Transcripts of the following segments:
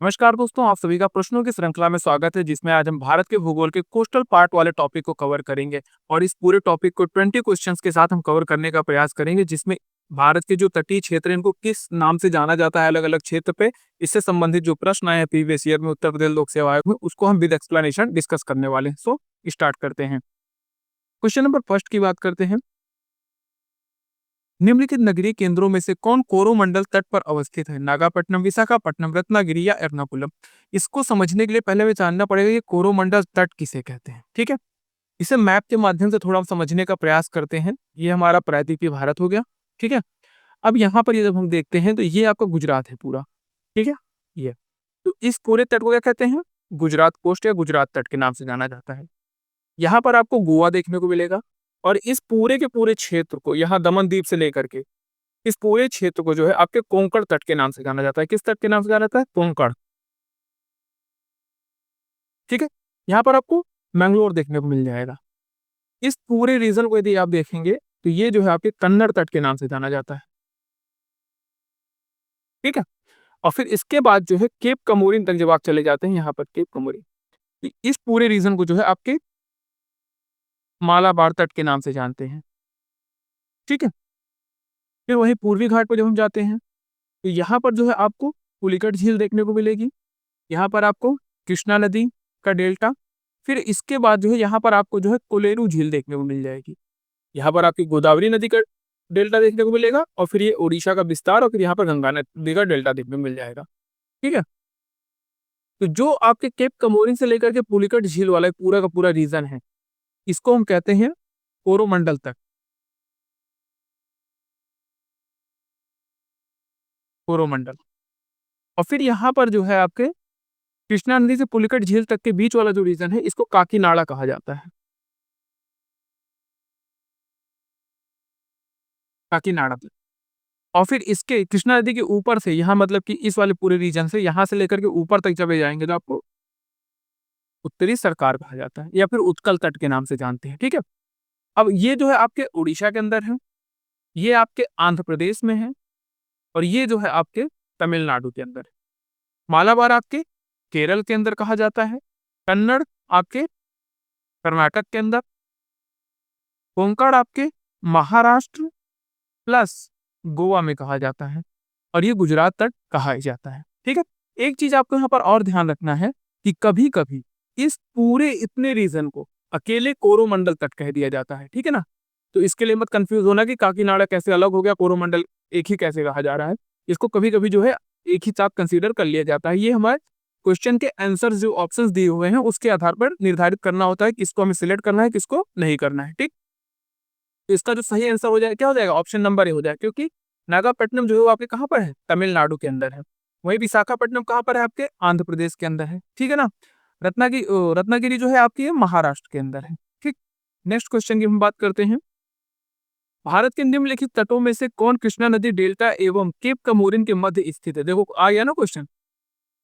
नमस्कार दोस्तों, आप सभी का प्रश्नों की श्रृंखला में स्वागत है जिसमें आज हम भारत के भूगोल के कोस्टल पार्ट वाले टॉपिक को कवर करेंगे और इस पूरे टॉपिक को 20 क्वेश्चंस के साथ हम कवर करने का प्रयास करेंगे जिसमें भारत के जो तटीय क्षेत्र हैं इनको किस नाम से जाना जाता है अलग-अलग क्षेत्र पे, इससे संबंधित जो प्रश्न आए हैं प्रीवियस ईयर में उत्तर प्रदेश लोक सेवा आयोग में उसको हम विद एक्सप्लेनेशन डिस्कस करने वाले हैं। सो स्टार्ट करते हैं। क्वेश्चन नंबर फर्स्ट की बात करते हैं। निम्नलिखित नगरीय केंद्रों में से कौन कोरोमंडल तट पर अवस्थित है? नागापट्टनम, विशाखापट्टनम, रत्नागिरी या एर्नाकुलम? इसको समझने के लिए पहले हमें जानना पड़ेगा कि कोरोमंडल तट किसे कहते हैं। ठीक है, इसे मैप के माध्यम से थोड़ा समझने का प्रयास करते हैं। ये हमारा प्रायद्वीपीय भारत हो गया। ठीक है, अब यहाँ पर ये जब हम देखते हैं तो ये आपका गुजरात है पूरा। ठीक है, ये तो इस पूरे तट को क्या कहते हैं? गुजरात कोस्ट या गुजरात तट के नाम से जाना जाता है। यहाँ पर आपको गोवा देखने को मिलेगा और इस पूरे के पूरे क्षेत्र को यहाँ दमन द्वीप से लेकर के इस पूरे क्षेत्र को जो है आपके कोंकण तट के नाम से जाना जाता है। किस तट के नाम से जाना जाता है? कोंकण। ठीक है, यहाँ पर आपको मैंगलोर देखने को मिल जाएगा। इस पूरे रीजन को यदि आप देखेंगे तो ये जो है आपके कन्नड़ तट के नाम से जाना जाता है। ठीक है, और फिर इसके बाद जो है केप कमोरिन तक जब आप चले जाते हैं यहाँ पर केप कमोरिन, तो इस पूरे रीजन को जो है आपके मालाबार तट के नाम से जानते हैं। ठीक है, फिर वहीं पूर्वी घाट पर जब हम जाते हैं तो यहाँ पर जो है आपको पुलिकट झील देखने को मिलेगी। यहाँ पर आपको कृष्णा नदी का डेल्टा, फिर इसके बाद जो है यहाँ पर आपको जो है कोलेरू झील देखने को मिल जाएगी। यहाँ पर आपकी गोदावरी नदी का डेल्टा देखने को मिलेगा और फिर ये ओडिशा का विस्तार और फिर यहाँ पर गंगा नदी का डेल्टा देखने को मिल जाएगा। ठीक है, तो जो आपके केप कमोरिन से लेकर के पुलिकट झील वाला पूरा का पूरा रीजन है इसको हम कहते हैं कोरोमंडल तक। कोरोमंडल, और फिर यहाँ पर जो है आपके कृष्णा नदी से पुलिकट झील तक के बीच वाला जो रीजन है इसको काकीनाडा कहा जाता है। काकीनाडा तक, और फिर इसके कृष्णा नदी के ऊपर से यहाँ मतलब कि इस वाले पूरे रीजन से यहाँ से लेकर के ऊपर तक चले जाएंगे तो आपको उत्तरी सरकार कहा जाता है या फिर उत्कल तट के नाम से जानते हैं। ठीक है, अब ये जो है आपके उड़ीसा के अंदर है, ये आपके आंध्र प्रदेश में है और ये जो है आपके तमिलनाडु के अंदर है। मालाबार आपके केरल के अंदर कहा जाता है, कन्नड़ आपके कर्नाटक के अंदर, कोंकण आपके महाराष्ट्र प्लस गोवा में कहा जाता है और ये गुजरात तट कहा जाता है। ठीक है, एक चीज आपको यहाँ पर और ध्यान रखना है कि कभी कभी इस पूरे इतने रीजन को अकेले कोरोमंडल तट कह दिया जाता है। ठीक है ना, तो इसके लिए मत कंफ्यूज होना कि काकीनाडा कैसे अलग हो गया, कोरोमंडल एक ही कैसे कहा जा रहा है। इसको कभी कभी जो है एक ही साथ कंसीडर कर लिया जाता है। ये हमारे क्वेश्चन के आंसर जो ऑप्शंस दिए हुए हैं उसके आधार पर निर्धारित करना होता है किसको हमें सिलेक्ट करना है किसको नहीं करना है। ठीक, तो इसका जो सही आंसर हो जाएगा क्या हो जाएगा? ऑप्शन नंबर ए हो जाएगा, क्योंकि नागापट्टनम जो है वो आपके कहाँ पर है? तमिलनाडु के अंदर है। वहीं विशाखापट्टनम कहाँ पर है? आपके आंध्र प्रदेश के अंदर है। ठीक है ना, रत्नागिरी जो है आपकी है महाराष्ट्र के अंदर है। ठीक, नेक्स्ट क्वेश्चन की हम बात करते हैं। भारत के निम्नलिखित तटों में से कौन कृष्णा नदी डेल्टा एवं केप कमोरिन के मध्य स्थित है? देखो आ गया ना क्वेश्चन।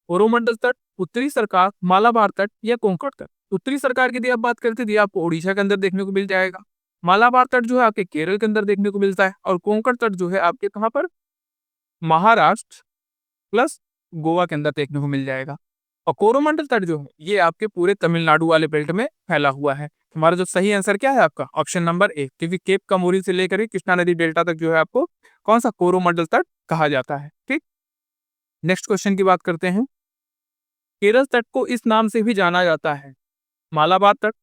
कोरोमंडल तट, उत्तरी सरकार, मालाबार तट या कोंकण तट। उत्तरी सरकार की यदि आप बात करते हैं आपको उड़ीसा के अंदर देखने को मिल जाएगा। मालाबार तट जो है आपके केरल के अंदर देखने को मिलता है और कोंकण तट जो है आपके कहाँ पर? महाराष्ट्र प्लस गोवा के अंदर देखने को मिल जाएगा। और कोरोमंडल तट जो है ये आपके पूरे तमिलनाडु वाले बेल्ट में फैला हुआ है। हमारा जो सही आंसर क्या है आपका? ऑप्शन नंबर ए, क्योंकि केप कमोरिन से लेकर के कृष्णा नदी डेल्टा तक जो है आपको कौन सा? कोरोमंडल तट कहा जाता है। ठीक, नेक्स्ट क्वेश्चन की बात करते हैं। केरल तट को इस नाम से भी जाना जाता है, मालाबार तट,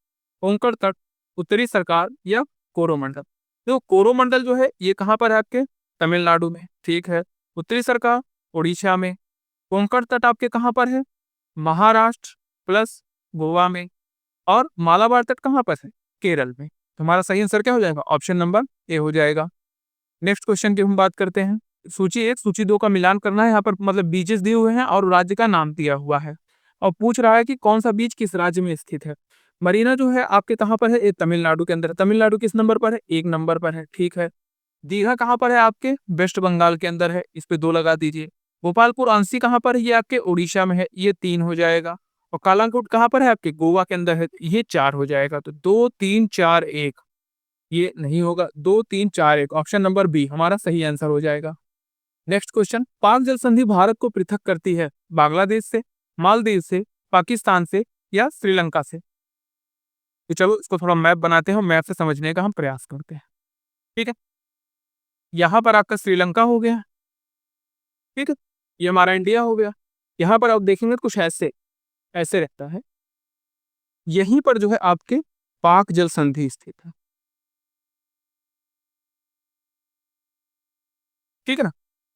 कोंकण तट, उत्तरी सरकार या कोरोमंडल। तो कोरोमंडल जो है ये कहाँ पर है? आपके तमिलनाडु में। ठीक है, उत्तरी सरकार उड़ीसा में, कोंकण तट आपके कहाँ पर है? महाराष्ट्र प्लस गोवा में, और मालाबार तट कहाँ पर है? केरल में। तुम्हारा सही आंसर क्या हो जाएगा? ऑप्शन नंबर ए हो जाएगा। नेक्स्ट क्वेश्चन की हम बात करते हैं। सूची 1 सूची 2 का मिलान करना है। यहाँ पर मतलब बीचेस दिए हुए हैं और राज्य का नाम दिया हुआ है और पूछ रहा है कि कौन सा बीच किस राज्य में स्थित है। मरीना जो है आपके कहाँ पर है? ये तमिलनाडु के अंदर है। तमिलनाडु किस नंबर पर है? 1 नंबर पर है। ठीक है, दीघा कहाँ पर है? आपके वेस्ट बंगाल के अंदर है, इस पे 2 लगा दीजिए। गोपालपुर आंसी कहाँ पर है? ये आपके उड़ीसा में है, ये 3 हो जाएगा। और कालांगुट कहाँ पर है? आपके गोवा के अंदर है, ये 4 हो जाएगा। तो 2 3 4 1 ये नहीं होगा, 2 3 4 1 ऑप्शन नंबर बी हमारा सही आंसर हो जाएगा। नेक्स्ट क्वेश्चन, पाक जल संधि भारत को पृथक करती है बांग्लादेश से, मालदीव से, पाकिस्तान से या श्रीलंका से? तो चलो इसको थोड़ा मैप बनाते हैं और मैप से समझने का हम प्रयास करते हैं। ठीक है, यहाँ पर आपका श्रीलंका हो गया। ठीक है, ये हमारा इंडिया हो गया। यहाँ पर आप देखेंगे तो कुछ ऐसे ऐसे रहता है। यहीं पर जो है आपके पाक जल संधि स्थित है। ठीक है ना,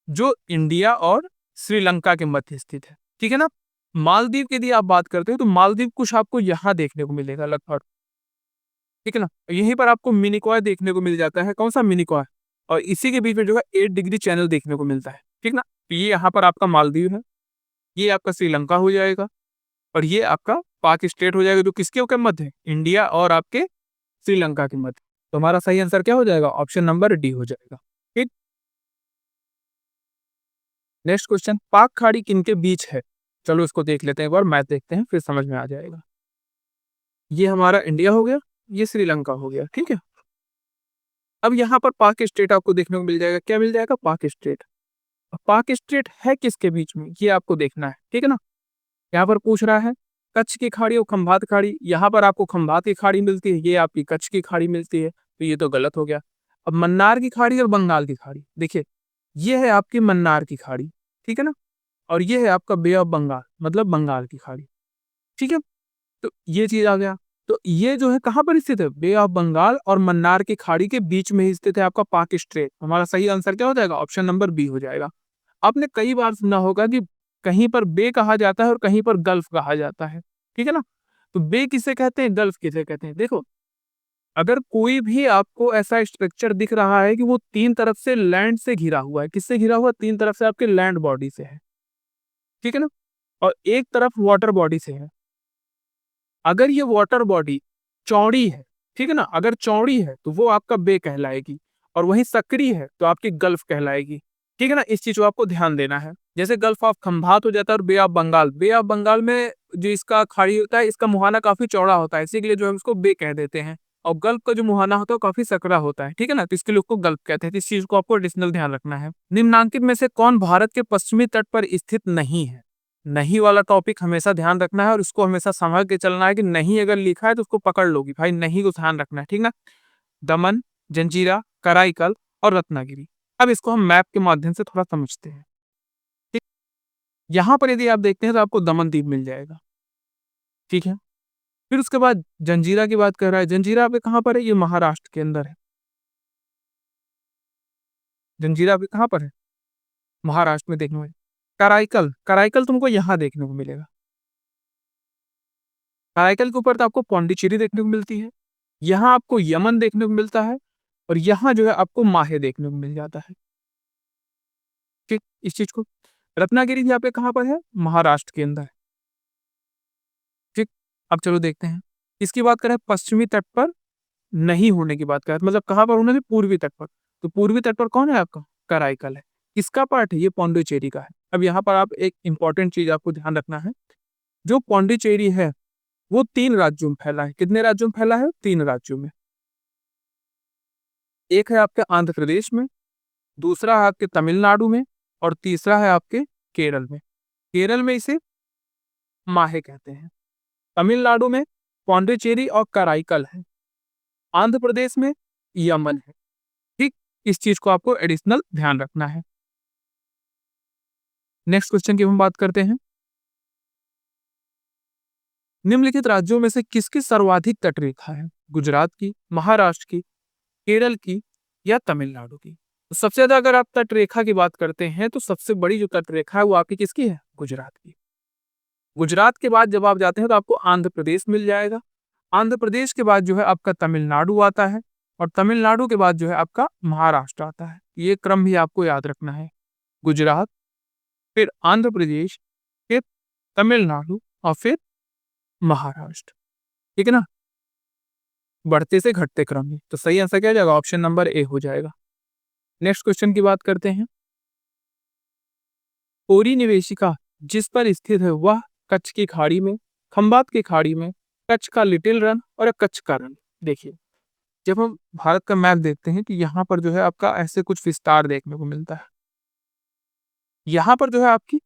जो इंडिया और श्रीलंका के मध्य स्थित है। ठीक है ना, मालदीव की यदि आप बात करते हो तो मालदीव कुछ आपको यहाँ देखने को मिलेगा लगभग। ठीक है ना, यहीं पर आपको मिनिकॉय देखने को मिल जाता है। कौन सा मिनिकॉय? और इसी के बीच में जो है 8 डिग्री चैनल देखने को मिलता है। ठीक ना, तो ये यहाँ पर आपका मालदीव है, ये आपका श्रीलंका हो जाएगा और ये आपका पाक स्टेट हो जाएगा, जो किसके के मध्य है? इंडिया और आपके श्रीलंका के मध्य। तो हमारा सही आंसर क्या हो जाएगा? ऑप्शन नंबर डी हो जाएगा। ठीक, नेक्स्ट क्वेश्चन, पाक खाड़ी किनके बीच है? चलो इसको देख लेते हैं, एक बार मैथ देखते हैं फिर समझ में आ जाएगा। ये हमारा इंडिया हो गया, ये श्रीलंका हो गया। ठीक है, अब यहाँ पर पाक स्टेट आपको देखने को मिल जाएगा। क्या मिल जाएगा? पाक स्टेट। पाक स्टेट है किसके बीच में, ये आपको देखना है। ठीक है ना, यहाँ पर पूछ रहा है कच्छ की खाड़ी और खंभात खाड़ी। यहाँ पर आपको खंभात की खाड़ी मिलती है, ये आपकी कच्छ की खाड़ी मिलती है, तो ये तो गलत हो गया। अब मन्नार की खाड़ी और बंगाल की खाड़ी, देखिए ये है आपकी मन्नार की खाड़ी। ठीक है ना, और ये है आपका बे ऑफ बंगाल, मतलब बंगाल की खाड़ी। ठीक है, तो ये चीज आ गया। तो ये जो है कहाँ पर स्थित है? बे ऑफ बंगाल और मन्नार की खाड़ी के बीच में ही स्थित है आपका पाक स्ट्रेट। हमारा सही आंसर क्या हो जाएगा? ऑप्शन नंबर बी हो जाएगा। आपने कई बार सुना होगा कि कहीं पर बे कहा जाता है और कहीं पर गल्फ कहा जाता है। ठीक है ना, तो बे किसे कहते हैं, गल्फ किसे कहते हैं? देखो, अगर कोई भी आपको ऐसा स्ट्रक्चर दिख रहा है कि वो तीन तरफ से लैंड से घिरा हुआ है, किससे घिरा हुआ? तीन तरफ से आपके लैंड बॉडी से है। ठीक है ना, और एक तरफ वाटर बॉडी से है। अगर ये वाटर बॉडी चौड़ी है, ठीक है ना, अगर चौड़ी है तो वो आपका बे कहलाएगी, और वहीं सकरी है तो आपकी गल्फ कहलाएगी। ठीक है ना, इस चीज को आपको ध्यान देना है। जैसे गल्फ ऑफ खंभात हो जाता है और bay of Bengal. Bay of Bengal में जो इसका खाड़ी होता है, इसका मुहाना काफी चौड़ा होता है, इसी के लिए जो हम इसको बे कह देते हैं। और गल्फ का जो मुहाना होता है वो काफी सकरा होता है। ठीक है ना, तो इसके लिए उसको गल्फ कहते हैं। तो इस चीज को आपको एडिशनल ध्यान रखना है। निम्नांकित में से कौन भारत के पश्चिमी तट पर स्थित नहीं है? नहीं वाला टॉपिक हमेशा ध्यान रखना है और उसको हमेशा समझ के चलना है कि नहीं अगर लिखा है तो उसको पकड़ लोगी भाई, नहीं को ध्यान रखना है। ठीक ना, दमन, जंजीरा, कराईकल और रत्नागिरी। अब इसको हम मैप के माध्यम से थोड़ा समझते हैं। ठीक, यहाँ पर यदि आप देखते हैं तो आपको दमन द्वीप मिल जाएगा। ठीक है, फिर उसके बाद जंजीरा की बात कर रहा है। जंजीरा पे कहाँ पर है? ये महाराष्ट्र के अंदर है। जंजीरा पे कहाँ पर है? महाराष्ट्र में देखने में। कराईकल, कराईकल तुमको यहाँ देखने को मिलेगा। कराईकल के ऊपर तो आपको पौंडीचेरी देखने को मिलती है, यहाँ आपको यमन देखने को मिलता है, और यहाँ जो है आपको माहे देखने को मिल जाता है। ठीक, इस चीज को रत्नागिरी यहाँ पे कहाँ पर है? महाराष्ट्र के अंदर है। ठीक, अब चलो देखते हैं। इसकी बात करें पश्चिमी तट पर नहीं होने की बात करें, मतलब कहाँ पर होने की? पूर्वी तट पर। तो पूर्वी तट पर कौन है आपका? कराईकल है। किसका पार्ट है? ये पौंडीचेरी का है। अब यहाँ पर आप एक इंपॉर्टेंट चीज आपको ध्यान रखना है, जो पौंडीचेरी है वो 3 राज्यों में फैला है। कितने राज्यों में फैला है? 3 राज्यों में। एक है आपके आंध्र प्रदेश में, दूसरा है आपके तमिलनाडु में, और तीसरा है आपके केरल में। केरल में इसे माहे कहते हैं, तमिलनाडु में पौंडीचेरी और कराईकल है, आंध्र प्रदेश में यमन है। ठीक, इस चीज को आपको एडिशनल ध्यान रखना है। नेक्स्ट क्वेश्चन की हम बात करते हैं। निम्नलिखित राज्यों में से किसकी सर्वाधिक तटरेखा है? गुजरात की, महाराष्ट्र की, केरल की या तमिलनाडु की? तो सबसे ज्यादा अगर आप तटरेखा की बात करते हैं तो सबसे बड़ी जो तटरेखा है वो आपकी किसकी है? गुजरात की। गुजरात के बाद जब आप जाते हैं तो आपको आंध्र प्रदेश मिल जाएगा। आंध्र प्रदेश के बाद जो है आपका तमिलनाडु आता है, और तमिलनाडु के बाद जो है आपका महाराष्ट्र आता है। ये क्रम भी आपको याद रखना है। गुजरात, फिर आंध्र प्रदेश, फिर तमिलनाडु और फिर महाराष्ट्र। ठीक है ना, बढ़ते से घटते क्रम में। तो सही आंसर क्या हो जाएगा? ऑप्शन नंबर ए हो जाएगा। नेक्स्ट क्वेश्चन की बात करते हैं। कोरी निवेशिका जिस पर स्थित है वह कच्छ की खाड़ी में, खंबात की खाड़ी में, कच्छ का लिटिल रन और कच्छ का रन। देखिए, जब हम भारत का मैप देखते हैं कि यहाँ पर जो है आपका ऐसे कुछ विस्तार देखने को मिलता है। यहाँ पर जो है आपकी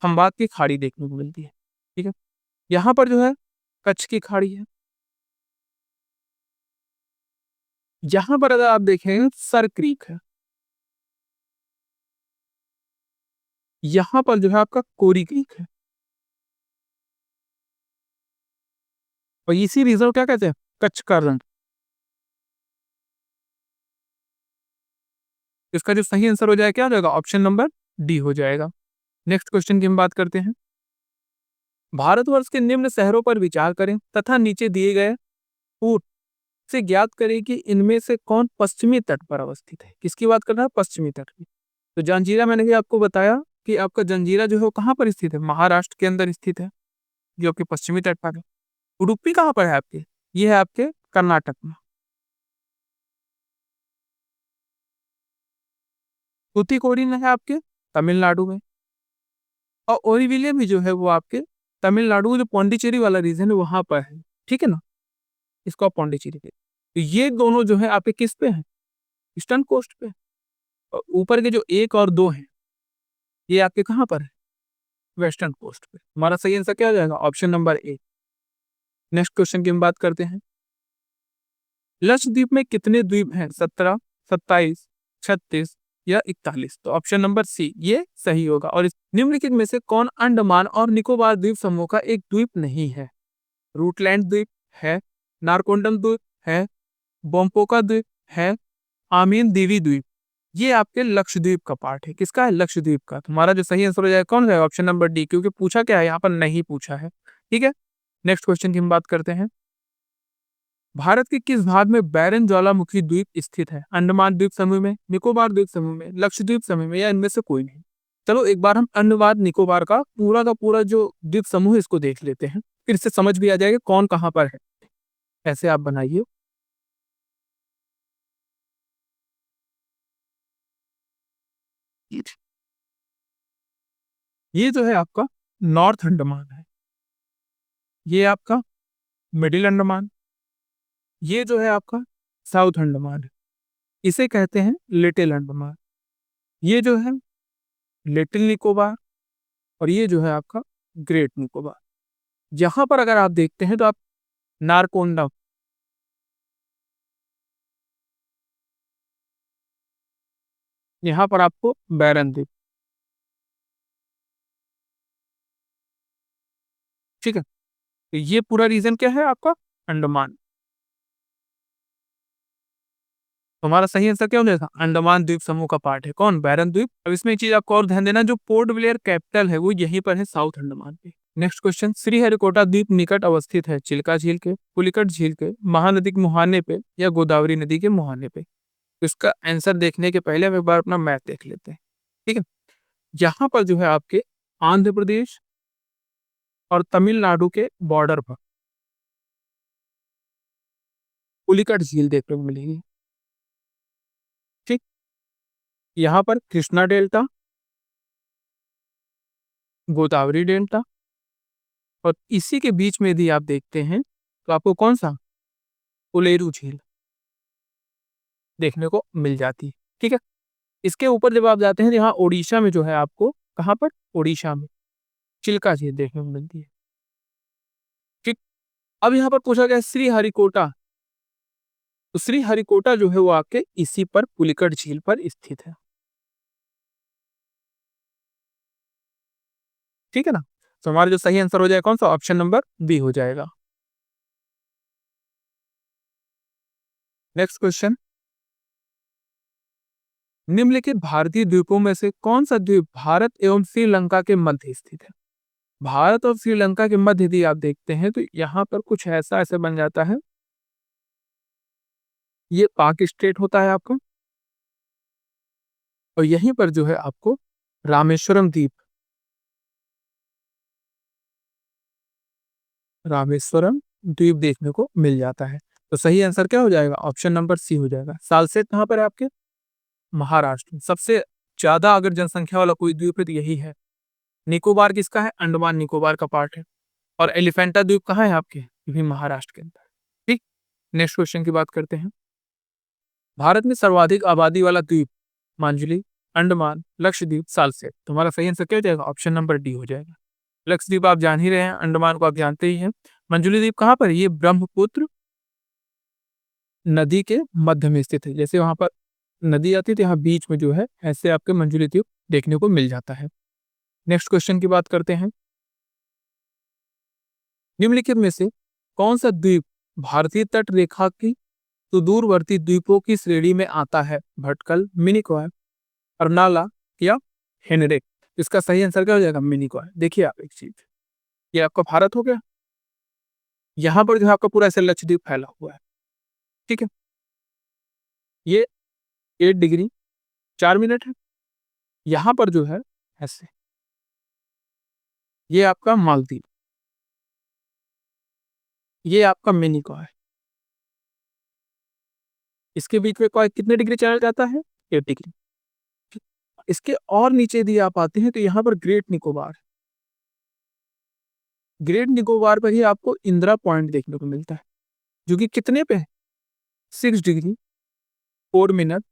खंबात की खाड़ी देखने को मिलती है, ठीक है। यहाँ पर जो है कच्छ की खाड़ी है। यहाँ पर अगर आप देखें सर क्रीक है। यहाँ पर जो है आपका कोरी क्रीक है। और इसी रिजर्व क्या कहते हैं, कच्छ का रण। इसका जो सही आंसर हो जाएगा क्या हो जाएगा, ऑप्शन नंबर डी हो जाएगा। नेक्स्ट क्वेश्चन की हम बात करते हैं। भारतवर्ष के निम्न शहरों पर विचार करें तथा नीचे दिए गए ऊट से ज्ञात करें कि इनमें से कौन पश्चिमी तट पर अवस्थित है। किसकी बात कर रहा है, पश्चिमी तट की। तो जंजीरा मैंने भी आपको बताया कि आपका जंजीरा जो है वो कहाँ पर स्थित है, महाराष्ट्र के अंदर स्थित है, जो आपके पश्चिमी तट पर है। उडुपी कहाँ पर है आपके, ये है आपके कर्नाटक में। तूतीकोरिन है आपके तमिलनाडु में। और ओरिविले भी जो है वो आपके तमिलनाडु जो पौंडीचेरी वाला रीजन है वहां पर है, ठीक है ना। इसको आप पौंडीचेरी पे, तो ये दोनों जो है आपके किस पे हैं, ईस्टर्न कोस्ट पे। और ऊपर के जो एक और दो हैं ये आपके कहाँ पर है, वेस्टर्न कोस्ट पे। हमारा सही आंसर क्या हो जाएगा, option number A. Next question की हम बात करते हैं। लक्षद्वीप में कितने द्वीप हैं, 17, 27, 36 या 41। तो ऑप्शन नंबर सी ये सही होगा। और इस निम्नलिखित में से कौन अंडमान और निकोबार द्वीप समूह का एक द्वीप नहीं है। रूटलैंड द्वीप है, नारकोंडम द्वीप है, बोम्पोका द्वीप है, आमीन देवी द्वीप। ये आपके लक्षद्वीप का पार्ट है। किसका है, लक्षद्वीप का। तुम्हारा जो सही आंसर हो जाएगा कौन है, ऑप्शन नंबर डी, क्योंकि पूछा क्या है यहाँ पर, नहीं पूछा है, ठीक है। नेक्स्ट क्वेश्चन की हम बात करते हैं। भारत के किस भाग में बैरन ज्वालामुखी द्वीप स्थित है, अंडमान द्वीप समूह में, निकोबार द्वीप समूह में, लक्षद्वीप समूह में, या इनमें से कोई नहीं। चलो एक बार हम अंडमान निकोबार का पूरा जो द्वीप समूह है इसको देख लेते हैं, फिर इससे समझ भी आ जाएगा कौन कहाँ पर है। ऐसे आप बनाइए। ये जो है आपका नॉर्थ अंडमान है, ये आपका मिडिल अंडमान, ये जो है आपका साउथ अंडमान है, इसे कहते हैं लिटिल अंडमान। ये जो है लिटिल निकोबार, और ये जो है आपका ग्रेट निकोबार। जहां पर अगर आप देखते हैं तो आप नारकोंडम, यहाँ पर आपको बैरन द्वीप, ठीक है। तो ये पूरा रीजन क्या है आपका, अंडमान। तुम्हारा सही आंसर क्या हो जाएगा, अंडमान द्वीप समूह का पार्ट है कौन, बैरन द्वीप। अब इसमें एक चीज आपको और ध्यान देना, जो पोर्ट ब्लेयर कैपिटल है वो यहीं पर है, साउथ अंडमान पे। Next question. श्रीहरिकोटा द्वीप निकट अवस्थित है चिल्का झील के, पुलिकट झील के, महानदी के मुहाने पे, या गोदावरी नदी के मुहाने पे। तो इसका आंसर देखने के पहले हम एक बार अपना मैप देख लेते हैं, ठीक है। यहाँ पर जो है आपके आंध्र प्रदेश और तमिलनाडु के बॉर्डर पर पुलिकट झील देखने को मिलेगी, ठीक। यहाँ पर कृष्णा डेल्टा, गोदावरी डेल्टा, और इसी के बीच में यदि आप देखते हैं तो आपको कौन सा, उलेरू झील देखने को मिल जाती है, ठीक है। इसके ऊपर जब आप जाते हैं यहाँ ओडिशा में जो है आपको, कहाँ पर, ओडिशा में चिल्का झील देखने को मिलती है, ठीक। अब यहाँ पर पूछा गया श्रीहरिकोटा, तो श्रीहरिकोटा जो है वो आपके इसी पर पुलिकट झील पर स्थित है, ठीक है ना। तो हमारा जो सही आंसर हो जाएगा कौन सा, ऑप्शन नंबर बी हो जाएगा। Next question. निम्नलिखित भारतीय द्वीपों में से कौन सा द्वीप भारत एवं श्रीलंका के मध्य स्थित है। भारत और श्रीलंका के मध्य यदि आप देखते हैं तो यहाँ पर कुछ ऐसा ऐसे बन जाता है, ये पाक स्टेट होता है आपका, और यहीं पर जो है आपको रामेश्वरम द्वीप, रामेश्वरम द्वीप देखने को मिल जाता है। तो सही आंसर क्या हो जाएगा, ऑप्शन नंबर सी हो जाएगा। सालसेट कहाँ पर है आपके, महाराष्ट्र में। सबसे ज्यादा अगर जनसंख्या वाला कोई द्वीप है तो यही है। निकोबार किसका है, अंडमान निकोबार का पार्ट है। और एलिफेंटा द्वीप कहाँ है आपके, ये भी महाराष्ट्र के अंदर, ठीक। नेक्स्ट क्वेश्चन की बात करते हैं। भारत में सर्वाधिक आबादी वाला द्वीप, मांजुली, अंडमान, लक्षद्वीप, सालसेट। तुम्हारा सही आंसर क्या हो जाएगा? ऑप्शन नंबर डी हो जाएगा। लक्षद्वीप आप जान ही रहे हैं, अंडमान को आप जानते ही हैं। मंजुली द्वीप कहाँ पर है? ये ब्रह्मपुत्र नदी के मध्य में स्थित है। जैसे वहां पर नदी आती है तो यहाँ बीच में जो है ऐसे आपके मंजुली द्वीप देखने को मिल जाता है। नेक्स्ट क्वेश्चन की बात करते हैं। निम्नलिखित में से कौन सा द्वीप भारतीय तट रेखा की सुदूरवर्ती द्वीपों की श्रेणी में आता है? भटकल, मिनिकॉय, अर्नाला या हेनरिक। इसका सही आंसर क्या हो जाएगा? मिनिकॉय। देखिए आप एक चीज, ये आपका भारत हो गया, यहाँ पर जो है आपका पूरा ऐसे लक्षद्वीप फैला हुआ है, ठीक है। ये 8 डिग्री 4 मिनट है। यहाँ पर जो है ऐसे, ये आपका मालदीव, ये आपका मिनिकॉय। इसके बीच में कॉय कितने डिग्री चला जाता है? 8 डिग्री। इसके और नीचे यदि आप आते हैं तो यहाँ पर ग्रेट निकोबार, ग्रेट निकोबार पर ही आपको इंदिरा पॉइंट देखने को मिलता है, जो कि कितने पे है? 6 डिग्री 4 मिनट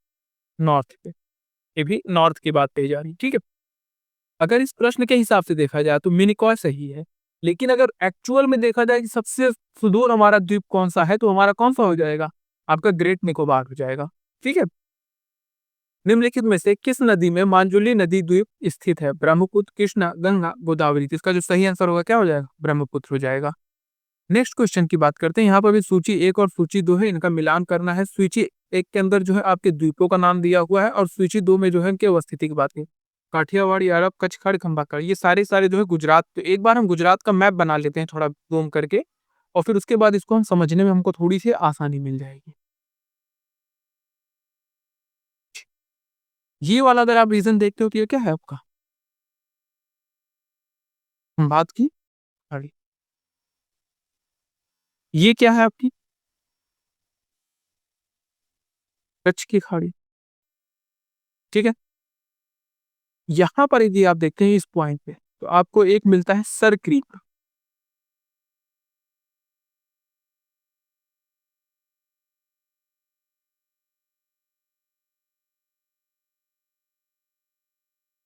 नॉर्थ पे। ये भी नॉर्थ की बात कही जा रही है, ठीक है। अगर इस प्रश्न के हिसाब से देखा जाए तो मिनिकॉय सही है, लेकिन अगर एक्चुअल में देखा जाए कि सबसे सुदूर हमारा द्वीप कौन सा है, तो हमारा कौन सा हो जाएगा? आपका ग्रेट निकोबार हो जाएगा, ठीक है। निम्नलिखित में से किस नदी में मांजुली नदी द्वीप स्थित है? ब्रह्मपुत्र, कृष्णा, गंगा, गोदावरी। तो इसका जो सही आंसर होगा क्या हो जाएगा? ब्रह्मपुत्र हो जाएगा। नेक्स्ट क्वेश्चन की बात करते हैं। यहाँ पर भी सूची 1 और सूची 2 है, इनका मिलान करना है। सूची 1 के अंदर जो है आपके द्वीपों का नाम दिया हुआ है, और सूची 2 में जो है इनके अवस्थिति की बात की। काठियावाड़ी, अरब, कच्छखाड़, खंबाकड़, ये सारे सारे जो है गुजरात। तो एक बार हम गुजरात का मैप बना लेते हैं थोड़ा जूम करके, और फिर उसके बाद इसको हम समझने में हमको थोड़ी सी आसानी मिल जाएगी। ये वाला अगर आप रीजन देखते हो तो ये क्या है आपका? हम बात की खाड़ी। ये क्या है आपकी? कच्छ की खाड़ी, ठीक है। यहां पर यदि आप देखते हैं इस पॉइंट पे, तो आपको एक मिलता है सर क्रीक।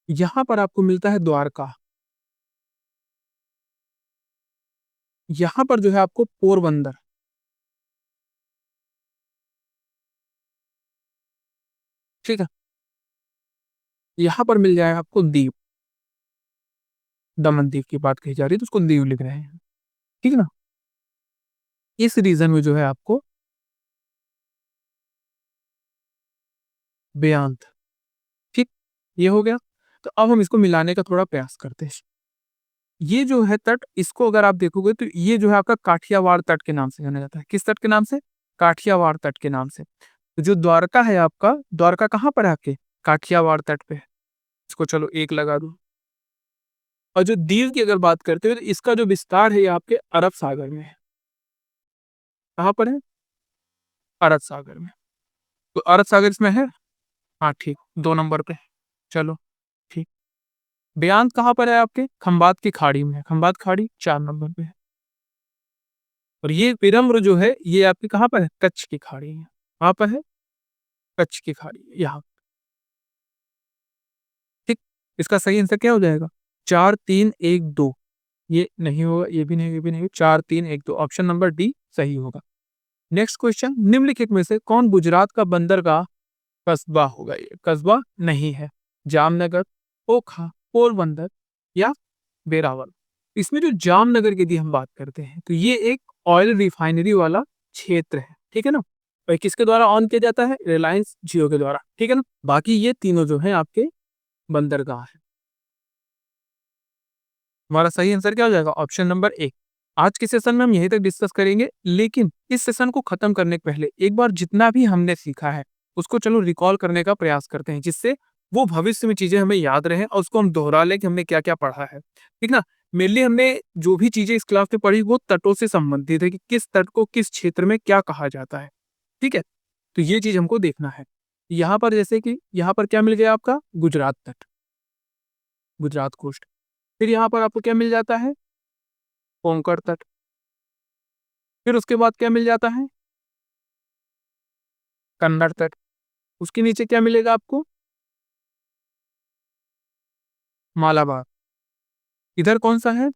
यहां पर आपको मिलता है द्वारका। यहां पर जो है आपको पोरबंदर, ठीक है। यहां पर मिल जाएगा आपको दीव, दमन दीव की बात कही जा रही है तो उसको दीव लिख रहे हैं, ठीक है ना। इस रीजन में जो है आपको बेअंत, ठीक, ये हो गया। तो अब हम इसको मिलाने का थोड़ा प्रयास करते हैं। ये जो है तट, इसको अगर आप देखोगे तो ये जो है आपका काठियावाड़ तट के नाम से जाना जाता है। किस तट के नाम से? काठियावाड़ तट के नाम से। तो जो द्वारका है आपका, द्वारका कहाँ पर है आपके? काठियावाड़ तट पे है। इसको चलो 1 लगा दो। और जो दीव की अगर बात करते हो तो इसका जो विस्तार है ये आपके अरब सागर में है। कहाँ पर है? अरब सागर में। तो अरब सागर इसमें है, हाँ ठीक, 2 नंबर पे। चलो ठीक। बेयांत कहाँ पर है आपके? खंबात की खाड़ी में है। खंबात खाड़ी 4 नंबर पे है। और ये विरम्र जो है ये आपकी कहाँ पर है? कच्छ की खाड़ी है। कहाँ पर है? कच्छ की खाड़ी, यहाँ, ठीक। इसका सही आंसर क्या हो जाएगा? 4 3 1 2। ये नहीं होगा, ये भी नहीं, ये भी नहीं। 4 3 1 2, ऑप्शन नंबर डी सही होगा। नेक्स्ट क्वेश्चन, निम्नलिखित में से कौन गुजरात का बंदरगाह कस्बा होगा? ये कस्बा नहीं है। जामनगर, ओखा, पोरबंदर या वेरावल। इसमें जो जामनगर की यदि हम बात करते हैं तो ये एक ऑयल रिफाइनरी वाला क्षेत्र है, ठीक है ना। और किसके द्वारा ऑन किया जाता है? रिलायंस जियो के द्वारा, ठीक है ना। बाकी ये तीनों जो है आपके बंदरगाह है। हमारा सही आंसर क्या हो जाएगा? Option number A. आज के सेशन में हम यहीं तक डिस्कस करेंगे, लेकिन इस सेशन को खत्म करने के पहले एक बार जितना भी हमने सीखा है उसको चलो रिकॉल करने का प्रयास करते हैं, जिससे वो भविष्य में चीजें हमें याद रहे और उसको हम दोहरा लें कि हमने क्या क्या पढ़ा है, ठीक ना। मेनली हमने जो भी चीजें इस क्लास में पढ़ी वो तटों से संबंधित है, कि किस तट को किस क्षेत्र में क्या कहा जाता है, ठीक है। तो ये चीज हमको देखना है। यहाँ पर जैसे कि यहाँ पर क्या मिल गया आपका? गुजरात तट, गुजरात कोस्ट। फिर यहाँ पर आपको क्या मिल जाता है? कोंकण तट। फिर उसके बाद क्या मिल जाता है? कन्नड़ तट। उसके नीचे क्या मिलेगा आपको? मालाबार। इधर कौन सा है?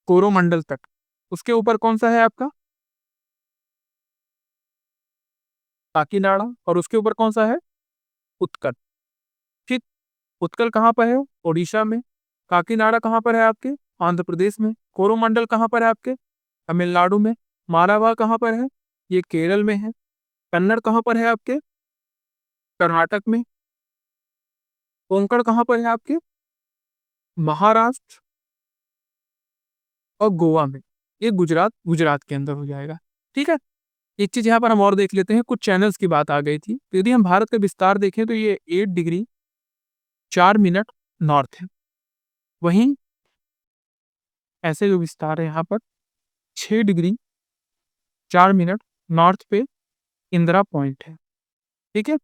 कोरोमंडल तट। उसके ऊपर कौन सा है आपका? काकीनाडा। और उसके ऊपर कौन सा है? उत्कल। ठीक। उत्कल कहाँ पर है? ओडिशा में। काकीनाडा कहाँ पर है आपके? आंध्र प्रदेश में। कोरोमंडल कहाँ पर है आपके? तमिलनाडु में। मालाबार कहाँ पर है? ये केरल में है। कन्नड़ कहाँ पर है आपके? कर्नाटक में। कोंकण कहाँ पर है आपके? महाराष्ट्र और गोवा में। ये गुजरात गुजरात के अंदर हो जाएगा। ठीक है। एक चीज यहाँ पर हम और देख लेते हैं, कुछ चैनल्स की बात आ गई थी, तो यदि हम भारत का विस्तार देखें तो ये 8 डिग्री 4 मिनट नॉर्थ है। वहीं ऐसे जो विस्तार है यहाँ पर 6 डिग्री 4 मिनट नॉर्थ पे इंदिरा पॉइंट है। ठीक है।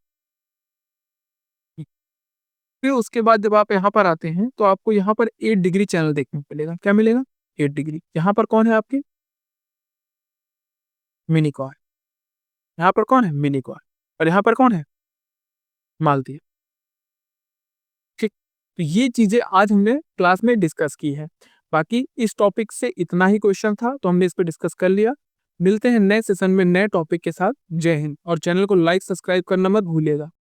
फिर उसके बाद जब आप यहाँ पर आते हैं तो आपको यहाँ पर 8 डिग्री चैनल देखने को मिलेगा। क्या मिलेगा? 8 डिग्री। यहाँ पर कौन है आपके? मिनिकॉय। यहाँ पर कौन है? मिनिकॉय। और यहाँ पर कौन है? मालदीव। ठीक। तो ये चीजें आज हमने क्लास में डिस्कस की है। बाकी इस टॉपिक से इतना ही क्वेश्चन था तो हमने इस पर डिस्कस कर लिया। मिलते हैं नए सेशन में नए टॉपिक के साथ। जय हिंद। और चैनल को लाइक सब्सक्राइब करना मत भूलिएगा।